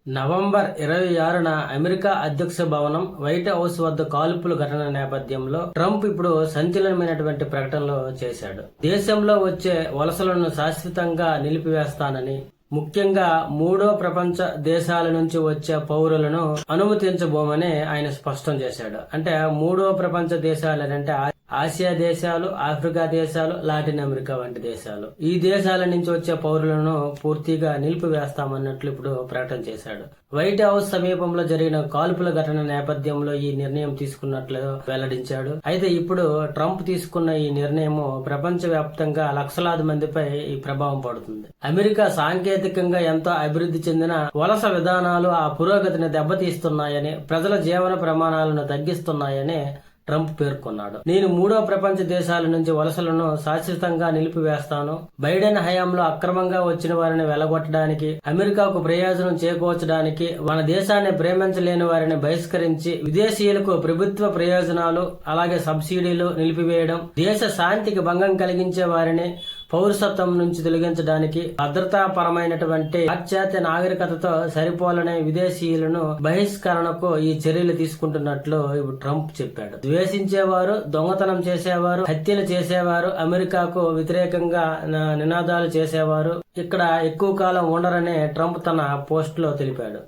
November 26న America అధ్యక్ష భవనం white house వద్ద కాల్పుల ఘటన నేపథ్యంలో ట్రంప్ ఇప్పుడు సంచలనమైనటువంటి ప్రకటనలు చేశాడు. దేశంలో వచ్చే వలసలను శాశ్వతంగా నిలిపివేస్తానని, ముఖ్యంగా మూడో ప్రపంచ దేశాల నుంచి వచ్చే పౌరులను అనుమతించబోమని ఆయన స్పష్టం చేశాడు. అంటే మూడో ప్రపంచ దేశాలంటే ఆసియా దేశాలు, ఆఫ్రికా దేశాలు, లాటిన్ అమెరికా వంటి దేశాలు. ఈ దేశాల నుంచి వచ్చే పౌరులను పూర్తిగా నిలిపివేస్తామన్నట్లు ఇప్పుడు ప్రకటన చేశాడు. వైట్ హౌస్ సమీపంలో జరిగిన కాల్పుల ఘటన నేపథ్యంలో ఈ నిర్ణయం తీసుకున్నట్లు వెల్లడించాడు. అయితే ఇప్పుడు ట్రంప్ తీసుకున్న ఈ నిర్ణయం ప్రపంచ వ్యాప్తంగా లక్షలాది మందిపై ఈ ప్రభావం పడుతుంది. అమెరికా సాంకేతికంగా ఎంతో అభివృద్ధి చెందిన వలస విధానాలు ఆ పురోగతిని దెబ్బతీస్తున్నాయని, ప్రజల జీవన ప్రమాణాలను తగ్గిస్తున్నాయని ట్రంప్ పేర్కొన్నాడు. నేను మూడో ప్రపంచ దేశాల నుంచి వలసలను శాశ్వతంగా నిలిపివేస్తాను. బైడెన్ హయాంలో అక్రమంగా వచ్చిన వారిని వెలగొట్టడానికి, అమెరికాకు ప్రయోజనం చేకూర్చడానికి, మన దేశాన్ని ప్రేమించలేని వారిని బహిష్కరించి, విదేశీయులకు ప్రభుత్వ ప్రయోజనాలు అలాగే సబ్సిడీలు నిలిపివేయడం, దేశ శాంతికి భంగం కలిగించే వారిని పౌరసత్వం నుంచి తొలగించడానికి, భద్రతాపరమైనటువంటి పాశ్చాత్య నాగరికతతో సరిపోలనే విదేశీయులను బహిష్కరణకు ఈ చర్యలు తీసుకుంటున్నట్లు ఇప్పుడు ట్రంప్ చెప్పాడు. ద్వేషించేవారు, దొంగతనం చేసేవారు, హత్యలు చేసేవారు, అమెరికాకు వ్యతిరేకంగా నినాదాలు చేసేవారు ఇక్కడ ఎక్కువ కాలం ఉండరని ట్రంప్ తన పోస్ట్ లో తెలిపాడు.